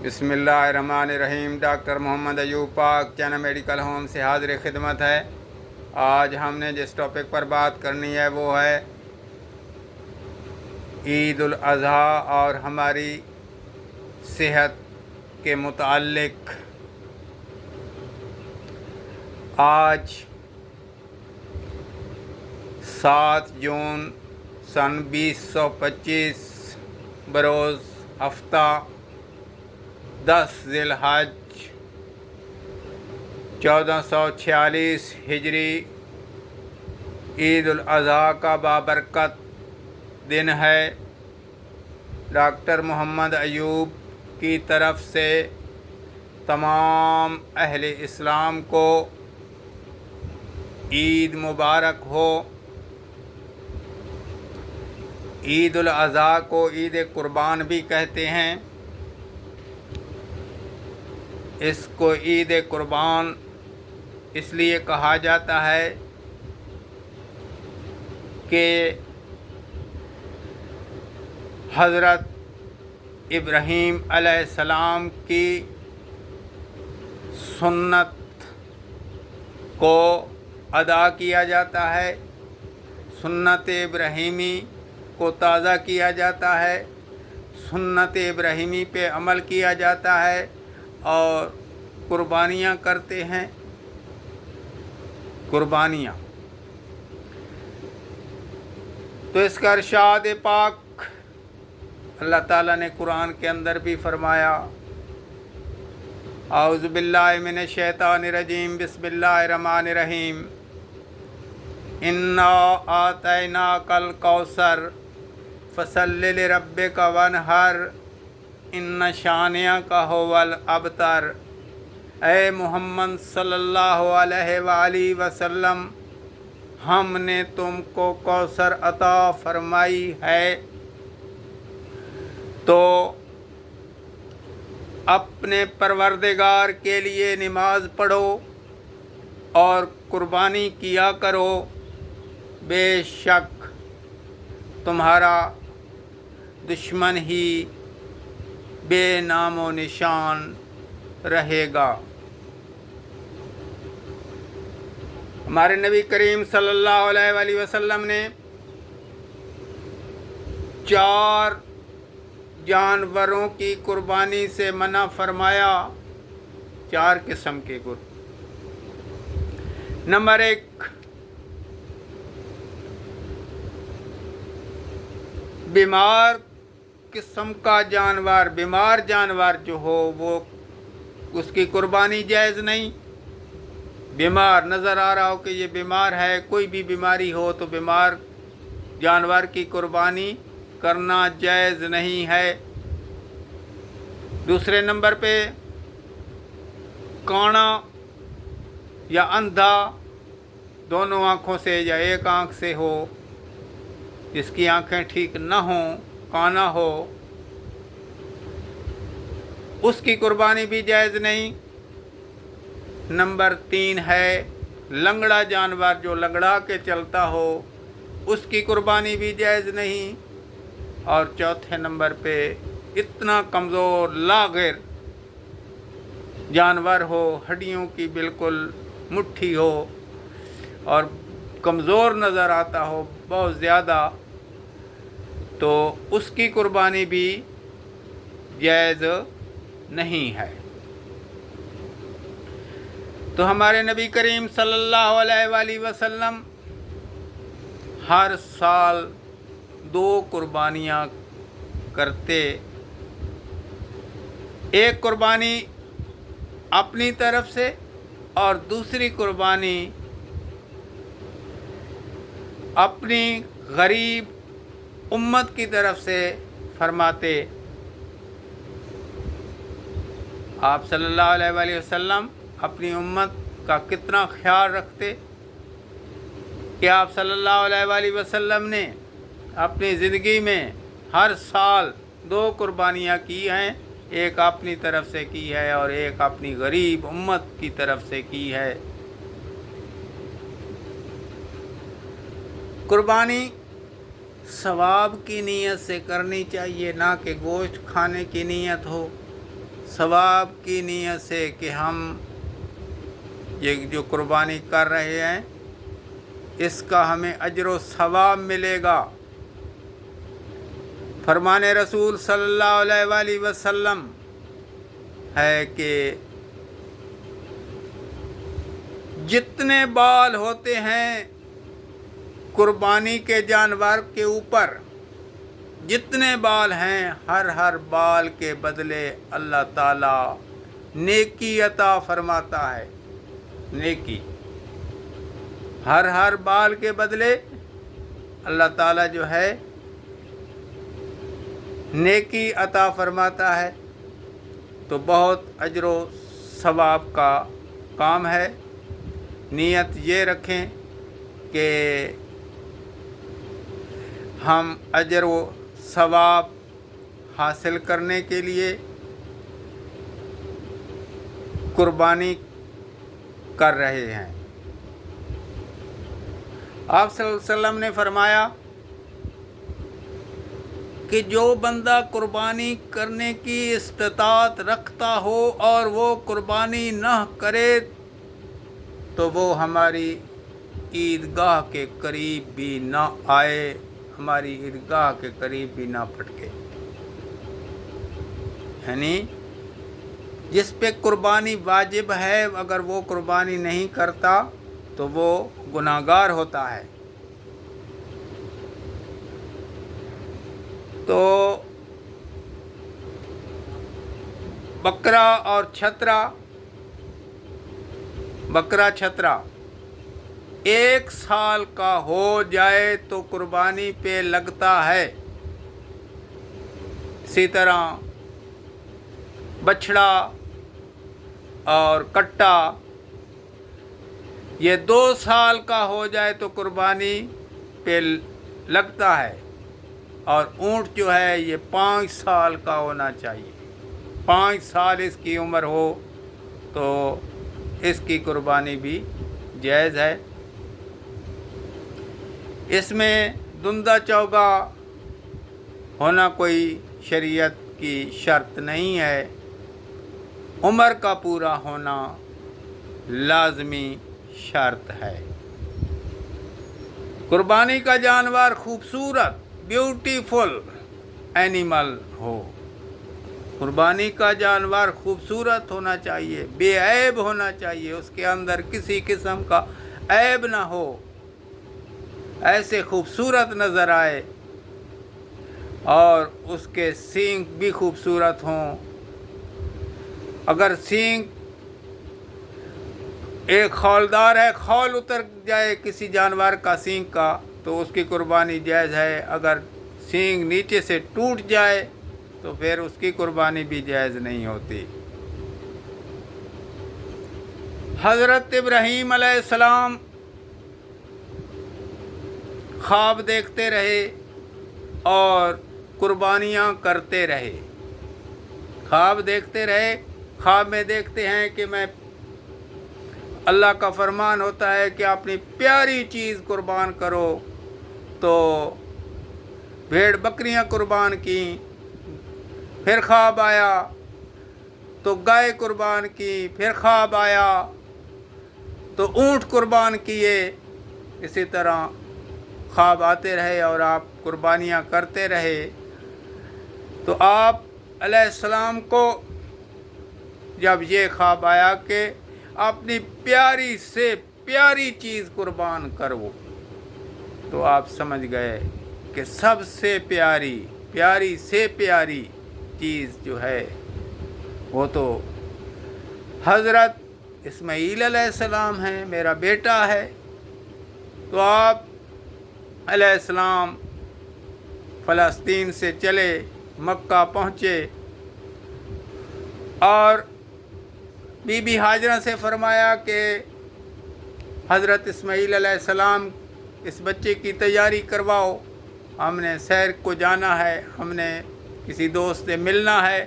बिस्मिल्लाहिर्रहमानिर्रहीम। डॉक्टर मोहम्मद अयूब पाक channel medical home से हाजिर खिदमत है। आज हमने जिस टॉपिक पर बात करनी है वो है ईद उल अज़हा और हमारी सेहत के मुताल्लिक। आज 7 जून सन 2025 बरोज़ हफ्ता 10 ज़िलहज 1446 हिजरी ईद उल अज़हा का बाबरकत दिन है। डॉक्टर मोहम्मद अयूब की तरफ से तमाम अहले इस्लाम को ईद मुबारक हो। ईद उल अज़हा को ईद कुर्बान भी कहते हैं। इसको ईद कुर्बान इसलिए कहा जाता है कि हज़रत इब्राहीम अलैहिस्सलाम की सुन्नत को अदा किया जाता है, सुन्नत इब्राहीमी को ताज़ा किया जाता है, सुन्नत इब्राहीमी पे अमल किया जाता है और कुर्बानियाँ करते हैं। कुर्बानियाँ तो इसका इरशाद पाक अल्लाह ताला ने कुरान के अंदर भी फरमाया, औज़ु बिल्लाहि मिनश शैतानिर रजीम, बिस्मिल्लाहिर्रहमानिर्रहीम। इन्ना आतैनाकल कौसर फसल्लि लिरब्बिका वनहर इन्ना शानिअका हुवल अबतर। ए मोहम्मद सल्लल्लाहु अलैहि वसल्लम, हमने तुमको कौसर अता फरमाई है, तो अपने परवरदिगार के लिए नमाज पढ़ो और कुर्बानी किया करो। बेशक तुम्हारा दुश्मन ही बेनामो निशान रहेगा। हमारे नबी करीम सल्लल्लाहु अलैहि वसल्लम ने 4 जानवरों की कुर्बानी से मना फरमाया। 4 किस्म के नंबर 1, बीमार किस्म का जानवर, बीमार जानवर जो हो वो उसकी कुर्बानी जायज़ नहीं। बीमार नज़र आ रहा हो कि ये बीमार है, कोई भी बीमारी हो तो बीमार जानवर की कुर्बानी करना जायज़ नहीं है। दूसरे नंबर पे काना या अंधा, दोनों आँखों से या एक आँख से हो, जिसकी आँखें ठीक न हों, काना हो, उसकी कुर्बानी भी जायज़ नहीं। नंबर 3 है लंगड़ा जानवर, जो लंगड़ा के चलता हो, उसकी कुर्बानी भी जायज़ नहीं। और चौथे नंबर पे इतना कमज़ोर लाग़िर जानवर हो, हड्डियों की बिल्कुल मुट्ठी हो और कमज़ोर नज़र आता हो बहुत ज़्यादा, तो उसकी कुर्बानी भी जायज़ नहीं है। तो हमारे नबी करीम सल्लल्लाहु अलैहि वसल्लम हर साल 2 कुर्बानियाँ करते। एक कुर्बानी अपनी तरफ से और दूसरी कुर्बानी अपनी गरीब उम्मत की तरफ से फरमाते। आप सल्लल्लाहु अलैहि वसल्लम अपनी उम्मत का कितना ख्याल रखते कि आप सल्लल्लाहु अलैहि वसल्लम ने अपनी ज़िंदगी में हर साल 2 कुर्बानियाँ की हैं। एक अपनी तरफ से की है और एक अपनी गरीब उम्मत की तरफ से की है। कुर्बानी सवाब की नीयत से करनी चाहिए, ना कि गोश्त खाने की नीयत हो। ثواب کی نیت سے کہ ہم یہ جو قربانی کر رہے ہیں اس کا ہمیں اجر و ثواب ملے گا۔ فرمان رسول صلی اللہ علیہ وآلہ وسلم ہے کہ جتنے بال ہوتے ہیں قربانی کے جانور کے اوپر، جتنے بال ہیں ہر بال کے بدلے اللہ تعالیٰ نیکی عطا فرماتا ہے۔ نیکی ہر بال کے بدلے اللہ تعالیٰ جو ہے نیکی عطا فرماتا ہے۔ تو بہت اجر و ثواب کا کام ہے۔ نیت یہ رکھیں کہ ہم اجر و ثواب حاصل کرنے کے لیے قربانی کر رہے ہیں۔ آپ صلی اللہ علیہ وسلم نے فرمایا کہ جو بندہ قربانی کرنے کی استطاعت رکھتا ہو اور وہ قربانی نہ کرے تو وہ ہماری عیدگاہ کے قریب بھی نہ آئے، ہماری عیدگاہ کے قریب بھی نہ پھٹکے۔ یعنی جس پہ قربانی واجب ہے اگر وہ قربانی نہیں کرتا تو وہ گناہگار ہوتا ہے۔ تو بکرا اور بکرا چھترا 1 سال کا ہو جائے تو قربانی پہ لگتا ہے۔ اسی طرح بچھڑا اور کٹا یہ 2 سال کا ہو جائے تو قربانی پہ لگتا ہے، اور اونٹ جو ہے یہ 5 سال کا ہونا چاہیے۔ 5 سال اس کی عمر ہو تو اس کی قربانی بھی جائز ہے۔ اس میں دندہ چوگا ہونا کوئی شریعت کی شرط نہیں ہے، عمر کا پورا ہونا لازمی شرط ہے۔ قربانی کا جانور خوبصورت بیوٹیفل اینیمل ہو، قربانی کا جانور خوبصورت ہونا چاہیے، بے عیب ہونا چاہیے، اس کے اندر کسی قسم کا عیب نہ ہو، ایسے خوبصورت نظر آئے، اور اس کے سینگ بھی خوبصورت ہوں۔ اگر سینگ ایک خولدار ہے، خول اتر جائے کسی جانور کا سینگ کا تو اس کی قربانی جائز ہے، اگر سینگ نیچے سے ٹوٹ جائے تو پھر اس کی قربانی بھی جائز نہیں ہوتی۔ حضرت ابراہیم علیہ السلام خواب دیکھتے رہے اور قربانیاں کرتے رہے۔ خواب دیکھتے رہے، خواب میں دیکھتے ہیں کہ میں اللہ کا فرمان ہوتا ہے کہ اپنی پیاری چیز قربان کرو، تو بھیڑ بکریاں قربان کیں، پھر خواب آیا تو گائے قربان کی، پھر خواب آیا تو اونٹ قربان کیے۔ اسی طرح خواب آتے رہے اور آپ قربانیاں کرتے رہے۔ تو آپ علیہ السلام کو جب یہ خواب آیا کہ اپنی پیاری سے پیاری چیز قربان کرو، تو آپ سمجھ گئے کہ سب سے پیاری سے پیاری چیز جو ہے وہ تو حضرت اسماعیل علیہ السلام ہے، میرا بیٹا ہے۔ تو آپ علیہ السلام فلسطین سے چلے، مکہ پہنچے، اور بی بی ہاجرہ سے فرمایا کہ حضرت اسماعیل علیہ السلام اس بچے کی تیاری کرواؤ، ہم نے سیر کو جانا ہے، ہم نے کسی دوست سے ملنا ہے۔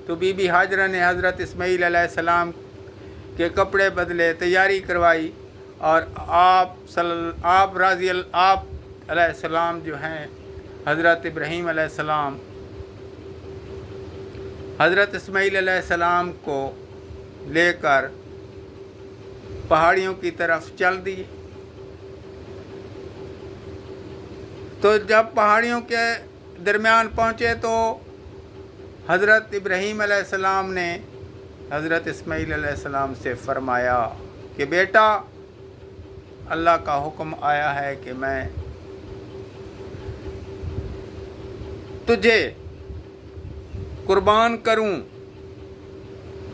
تو بی بی ہاجرہ نے حضرت اسماعیل علیہ السلام کے کپڑے بدلے، تیاری کروائی، اور آپ علیہ السلام جو ہیں حضرت ابراہیم علیہ السلام हज़रत इस्माईल अलैहिस्सलाम को लेकर पहाड़ियों की तरफ चल दिए। तो जब पहाड़ियों के दरमियान पहुँचे तो हज़रत इब्राहीम अलैहिस्सलाम ने हज़रत इस्माईल अलैहिस्सलाम से फ़रमाया कि बेटा, अल्लाह का हुक्म आया है कि मैं तुझे कुर्बान करूं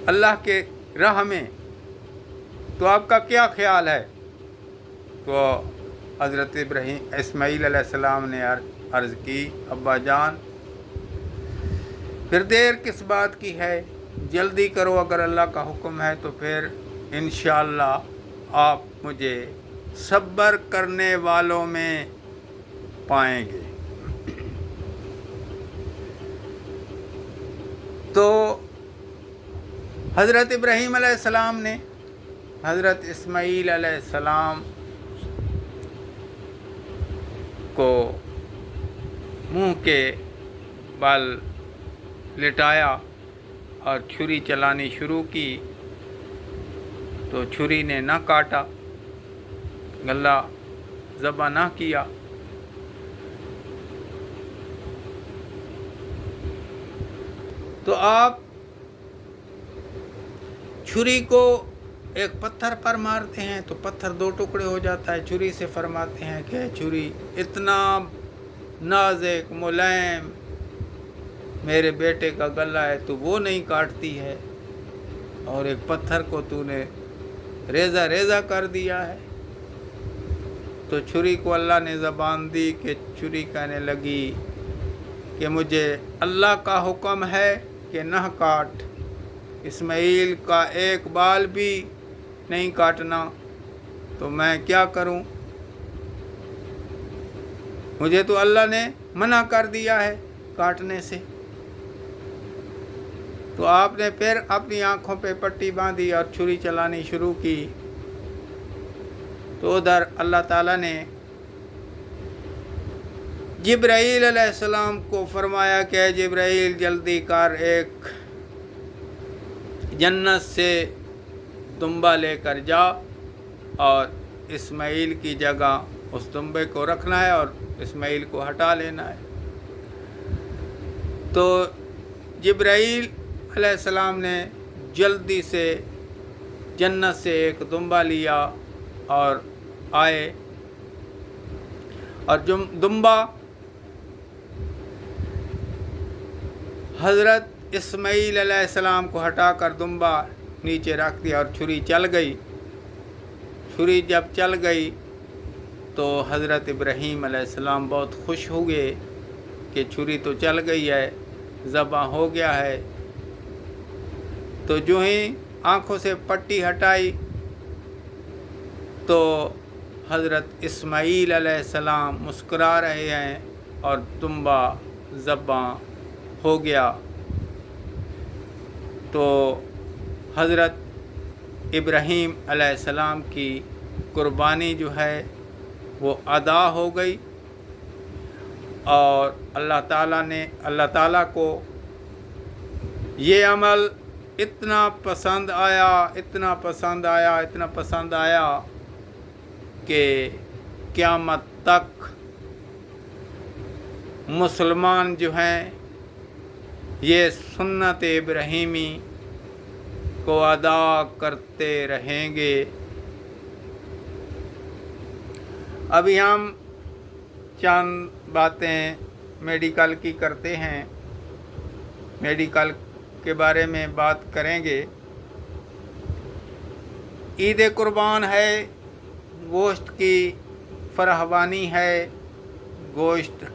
अल्लाह के राह में, तो आपका क्या ख्याल है? तो हज़रत इस्माईल अलैहिस्सलाम ने अर्ज़ की, अब्बा जान, फिर देर किस बात की है, जल्दी करो, अगर अल्लाह का हुक्म है तो फिर इंशाअल्लाह आप मुझे सब्र करने वालों में पाएंगे। तो हज़रत इब्राहीम अलैहिस्सलाम ने हज़रत इस्माईल अलैहिस्सलाम को मुंह के बल लिटाया और छुरी चलानी शुरू की, तो छुरी ने ना काटा, गला ज़बा ना किया। तो आप छुरी को एक पत्थर पर मारते हैं तो पत्थर दो टुकड़े हो जाता है। छुरी से फरमाते हैं कि छुरी इतना नाज़ुक मुलायम मेरे बेटे का गला है, तो वो नहीं काटती है, और एक पत्थर को तूने रेज़ा रेज़ा कर दिया है। तो छुरी को अल्लाह ने ज़बान दी कि छुरी कहने लगी कि मुझे अल्लाह का हुक्म है कि न काट, इस्माईल का एक बाल भी नहीं काटना, तो मैं क्या करूं? मुझे तो अल्लाह ने मना कर दिया है काटने से। तो आपने फिर अपनी आँखों पे पट्टी बांधी और छुरी चलानी शुरू की। तो उधर अल्लाह ताला ने जिब्राईल अलैहिस्सलाम को फरमाया कि जिब्राईल जल्दी कर, एक जन्नत से दुम्बा लेकर जा और इस्माईल की जगह उस दुम्बे को रखना है और इस्माईल को हटा लेना है। तो जिब्राईल अलैहिस्सलाम ने जल्दी से जन्नत से एक दुम्बा लिया और आए, और दुम्बा हज़रत इस्माईल अलैहिस्सलाम को हटाकर दुम्बा नीचे रख दिया और छुरी चल गई। छुरी जब चल गई तो हज़रत इब्राहीम अलैहिस्सलाम बहुत खुश हुए कि छुरी तो चल गई है, ज़बा हो गया है। तो जो ही आँखों से पट्टी हटाई तो हज़रत इस्माईल अलैहिस्सलाम मुस्कुरा रहे हैं और दुम्बा ज़बा हो गया। तो हज़रत इब्राहीम अलैहिस्सलाम की कुर्बानी जो है वो अदा हो गई, और अल्लाह ताला को ये अमल इतना पसंद आया कि क़यामत तक मुसलमान जो हैं ये सुन्नत इब्राहीमी को अदा करते रहेंगे। अभी हम चंद बातें मेडिकल की करते हैं, मेडिकल के बारे में बात करेंगे। ईद कुर्बान है, गोश्त की फराहवानी है, गोश्त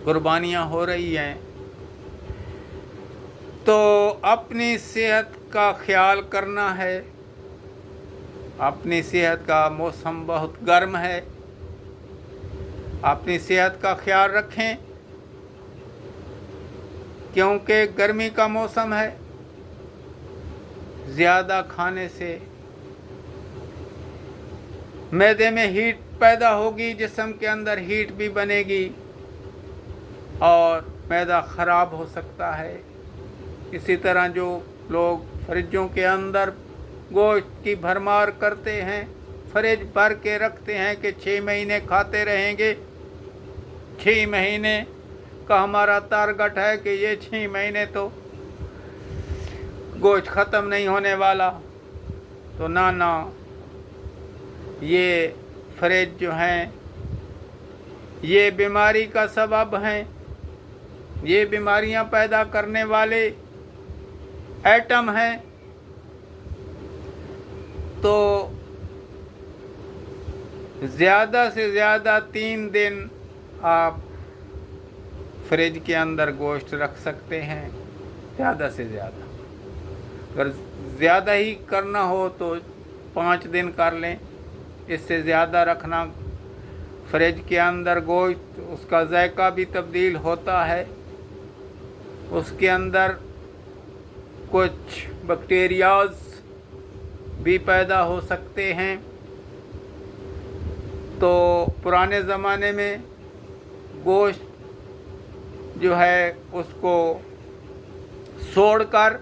कुर्बानियाँ हो रही हैं। तो अपनी सेहत का ख्याल करना है। अपनी सेहत का मौसम बहुत गर्म है, अपनी सेहत का ख्याल रखें क्योंकि गर्मी का मौसम है। ज़्यादा खाने से मैदे में हीट पैदा होगी, जिस्म के अंदर हीट भी बनेगी और मैदा ख़राब हो सकता है। इसी तरह जो लोग फ्रिजों के अंदर गोश्त की भरमार करते हैं, फ्रिज भर के रखते हैं कि 6 महीने खाते रहेंगे, 6 महीने का हमारा टारगेट है कि ये 6 महीने तो गोश्त ख़त्म नहीं होने वाला, तो ना, ये फ्रिज जो हैं ये बीमारी का सबब हैं, ये बीमारियां पैदा करने वाले एटम हैं। तो ज़्यादा से ज़्यादा 3 दिन आप फ्रिज के अंदर गोश्त रख सकते हैं, ज़्यादा से ज़्यादा। अगर ज़्यादा ही करना हो तो 5 दिन कर लें, इससे ज़्यादा रखना फ्रिज के अंदर गोश्त, उसका जायका भी तब्दील होता है, उसके अंदर कुछ बैक्टीरियाज भी पैदा हो सकते हैं। तो पुराने ज़माने में गोश्त जो है उसको सोड़कर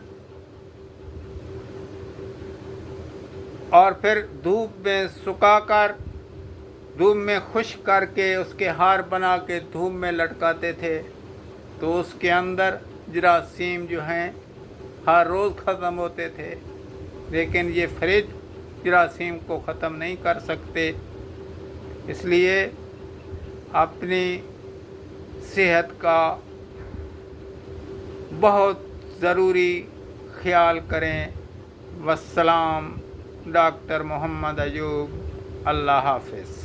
और फिर धूप में सुखाकर, धूप में खुश्क करके उसके हार बना के धूप में लटकाते थे, तो उसके अंदर जरासीम जो हैं हर रोज़ ख़त्म होते थे। लेकिन ये फ्रिज जरासीम को ख़त्म नहीं कर सकते, इसलिए अपनी सेहत का बहुत ज़रूरी ख्याल करें। वस्सलाम। डॉक्टर मोहम्मद अयूब। अल्लाह हाफ़िज़।